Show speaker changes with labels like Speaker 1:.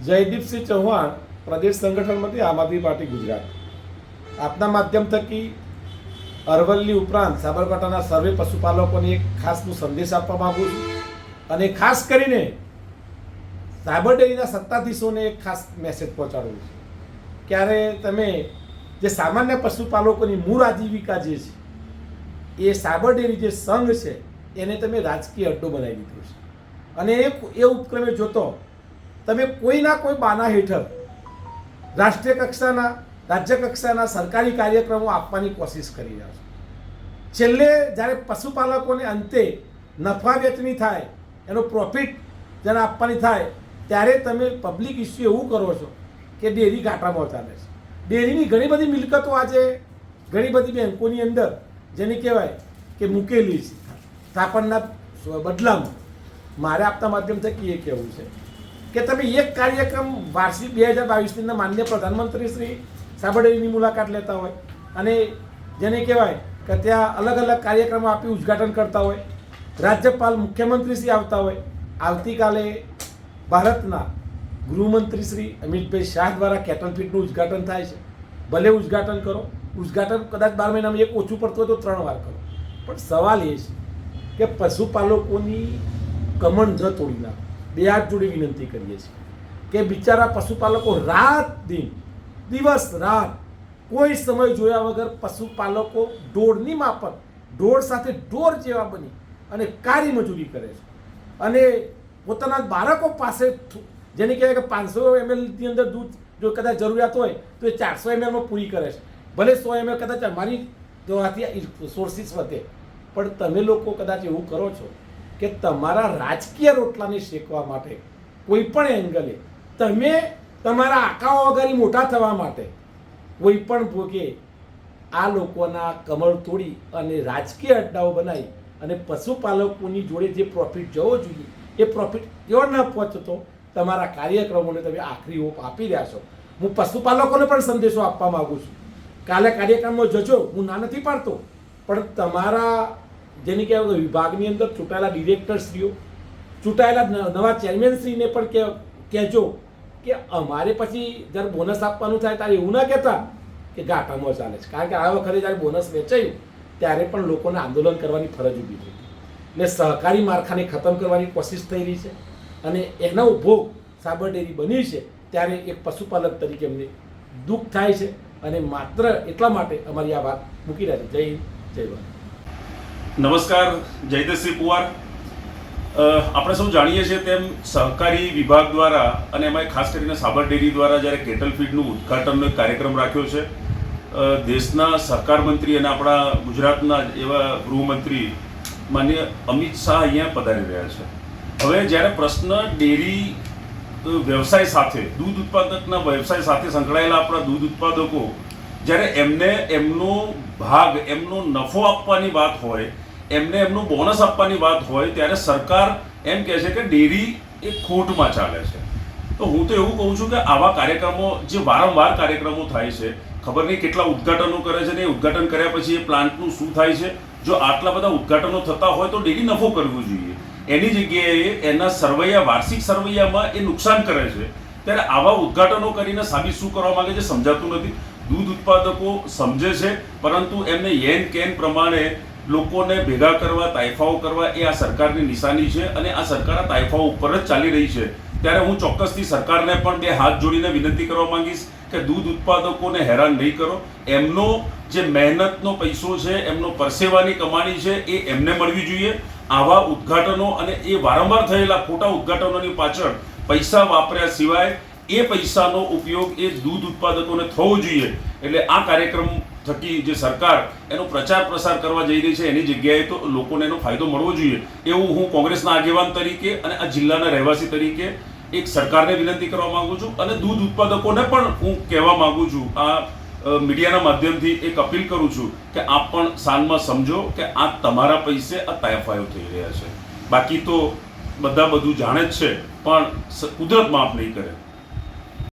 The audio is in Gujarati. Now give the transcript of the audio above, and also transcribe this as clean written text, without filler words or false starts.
Speaker 1: જયદીપસિંહ ચૌહાણ, પ્રદેશ સંગઠન મંત્રી, આમ આદમી પાર્ટી ગુજરાત। આપના માધ્યમ થકી અરવલ્લી ઉપરાંત સાબરકાંઠાના સર્વે પશુપાલકોને એક ખાસ સંદેશ આપવા માંગુ છું અને ખાસ કરીને સાબર ડેરીના સત્તાધીશોને એક ખાસ મેસેજ પહોંચાડવું છે। ક્યારે તમે જે સામાન્ય પશુપાલકોની મૂળ આજીવિકા જે છે એ સાબર ડેરી જે સંઘ છે એને તમે રાજકીય અડ્ડો બનાવી દીધો છે અને એ ઉપક્રમે જોતો તમે કોઈના કોઈ બાના હેઠળ રાષ્ટ્રીય કક્ષાના રાજ્ય કક્ષાના સરકારી કાર્યક્રમો આપવાની કોશિશ કરી રહ્યા છો। છેલ્લે જ્યારે પશુપાલકોને અંતે નફા વેચણી થાય, એનો પ્રોફિટ જેને આપવાની થાય, ત્યારે તમે પબ્લિક ઇસ્યુ એવું કરો છો કે ડેરી ઘાટામાં ચાલે છે। ડેરીની ઘણી બધી મિલકતો આજે ઘણી બધી બેંકોની અંદર જેને કહેવાય કે મૂકેલી છે સ્થાપનના બદલામાં। મારે આપતા માધ્યમ થકી એ કહેવું છે કે તમે એક કાર્યક્રમ વાર્ષિક 2022ની માનનીય પ્રધાનમંત્રી શ્રી સાબર ડેરીની મુલાકાત લેતા હોય અને જેને કહેવાય કે ત્યાં અલગ અલગ કાર્યક્રમો આપી ઉદ્ઘાટન કરતા હોય, રાજ્યપાલ મુખ્યમંત્રી શ્રી આવતા હોય। આવતીકાલે ભારતના ગૃહમંત્રી શ્રી અમિતભાઈ શાહ દ્વારા કેટલ ફીડનું ઉદ્ઘાટન થાય છે। ભલે ઉદ્ઘાટન કરો, ઉદ્ઘાટન કદાચ 12 મહિનામાં એક ઓછું પડતું હોય તો 3 વાર કરો, પણ સવાલ એ છે કે પશુપાલકોની કમણ ન તોડી નાખો। બે હાથ જોડી વિનંતી કરીએ છીએ કે બિચારા પશુપાલકો રાત દિન, દિવસ રાત કોઈ સમય જોયા વગર પશુપાલકો ઢોરની માફક ઢોર સાથે ઢોર જેવા બની અને કાળી મજૂરી કરે છે અને પોતાના બાળકો પાસે જેને કહેવાય કે 500 mlની અંદર દૂધ જો કદાચ જરૂરિયાત હોય તો એ 400 mlમાં પૂરી કરે છે। ભલે 100 ml કદાચ અમારી જોવાથી સોર્સિસ વધે, પણ તમે લોકો કદાચ એવું કરો છો કે તમારા રાજકીય રોટલાને શેકવા માટે કોઈ પણ એંગલે તમે તમારા આકાઓ વગેરે મોટા થવા માટે કોઈ પણ ભોગે આ લોકોના કમળ તોડી અને રાજકીય અડ્ડાઓ બનાવી અને પશુપાલકોની જોડે જે પ્રોફિટ જવો જોઈએ એ પ્રોફિટ એવો ન પહોંચતો તમારા કાર્યક્રમોને તમે આખરી ઓપ આપી રહ્યા છો। હું પશુપાલકોને પણ સંદેશો આપવા માગું છું, કાલે કાર્યક્રમમાં જજો, હું ના નથી પાડતો, પણ તમારા જેને કહેવાય વિભાગની અંદર ચૂંટાયેલા ડિરેક્ટરશ્રીઓ, ચૂંટાયેલા નવા ચેરમેનશ્રીને પણ કહેજો કે અમારે પછી જ્યારે બોનસ આપવાનું થાય ત્યારે એવું ના કહેતા કે ઘાટામાં ચાલે છે, કારણ કે આ વખતે જ્યારે બોનસ વેચાયું ત્યારે પણ લોકોને આંદોલન કરવાની ફરજ ઊભી થઈ એટલે સહકારી માળખાને ખતમ કરવાની કોશિશ થઈ રહી છે અને એનો ભોગ સાબર ડેરી બની છે। ત્યારે એક પશુપાલક તરીકે અમને દુઃખ થાય છે અને માત્ર એટલા માટે અમારી આ વાત મૂકી રહ્યા છે। જય હિન્દ, જય ભારત।
Speaker 2: નમસ્કાર, જયદેશસિંહ પુવાર। આપણે સૌ જાણીએ છીએ તેમ સહકારી વિભાગ દ્વારા અને એમાં ખાસ કરીને સાબર ડેરી દ્વારા જ્યારે કેટલ ફીડનું ઉદ્ઘાટનનો કાર્યક્રમ રાખ્યો છે, દેશના સહકાર મંત્રી અને આપણા ગુજરાતના એવા ગૃહમંત્રી માનનીય અમિત શાહ અહીંયા પધારી રહ્યા છે। હવે જ્યારે પ્રશ્ન ડેરી વ્યવસાય સાથે, દૂધ ઉત્પાદકના વ્યવસાય સાથે સંકળાયેલા આપણા દૂધ ઉત્પાદકો જ્યારે એમને એમનો ભાગ, એમનો નફો આપવાની વાત હોય, એમને એમનું બોનસ આપવાની વાત હોય, ત્યારે સરકાર એમ કહે છે કે ડેરી એ ખોટમાં ચાલે છે। તો હું તો એવું કહું છું કે આવા કાર્યક્રમો જે વારંવાર કાર્યક્રમો થાય છે, ખબર નહીં કેટલા ઉદ્ઘાટનો કરે છે ને એ ઉદ્ઘાટન કર્યા પછી એ પ્લાન્ટનું શું થાય છે। જો આટલા બધા ઉદ્ઘાટનો થતા હોય તો ડેરી નફો કરવો જોઈએ, એની જગ્યાએ એના સરવૈયા, વાર્ષિક સરવૈયામાં એ નુકસાન કરે છે। ત્યારે આવા ઉદ્ઘાટનો કરીને સાબિત શું કરવા માંગે છે સમજાતું નથી। દૂધ ઉત્પાદકો સમજે છે, પરંતુ એમને યેન કેન પ્રમાણે લોકોને ભેગા કરવા, તાઇફાઓ કરવા એ આ સરકારની નિશાની છે અને આ સરકાર આ તાઇફાઓ ઉપર જ ચાલી રહી છે। ત્યારે હું ચોક્કસથી સરકારને પણ 2 હાથ જોડીને વિનંતી કરવા માંગીશ કે દૂધ ઉત્પાદકોને હેરાન નહીં કરો। એમનો જે મહેનતનો પૈસો છે, એમનો પરસેવાની કમાણી છે એ એમને મળવી જોઈએ। આવા ઉદ્ઘાટનો અને એ વારંવાર થયેલા ખોટા ઉદ્ઘાટનોની પાછળ પૈસા વાપર્યા સિવાય એ પૈસાનો ઉપયોગ એ દૂધ ઉત્પાદકોને થવો જોઈએ। એટલે આ કાર્યક્રમ થકી જે સરકાર એનો પ્રચાર પ્રસાર કરવા જઈ રહી છે એની જગ્યાએ તો લોકોને એનો ફાયદો મળવો જોઈએ એવું હું કોંગ્રેસના આગેવાન તરીકે અને આ જિલ્લાના રહેવાસી તરીકે એક સરકારને વિનંતી કરવા માંગુ છું અને દૂધ ઉત્પાદકોને પણ હું કહેવા માંગુ છું, આ મીડિયાના માધ્યમથી એક અપીલ કરું છું કે આપ પણ સાનમાં સમજો કે આ તમારા પૈસે આ તાયફાયો થઈ રહ્યા છે। બાકી તો બધા બધું જાણે જ છે, પણ કુદરત માફ નહીં કરે।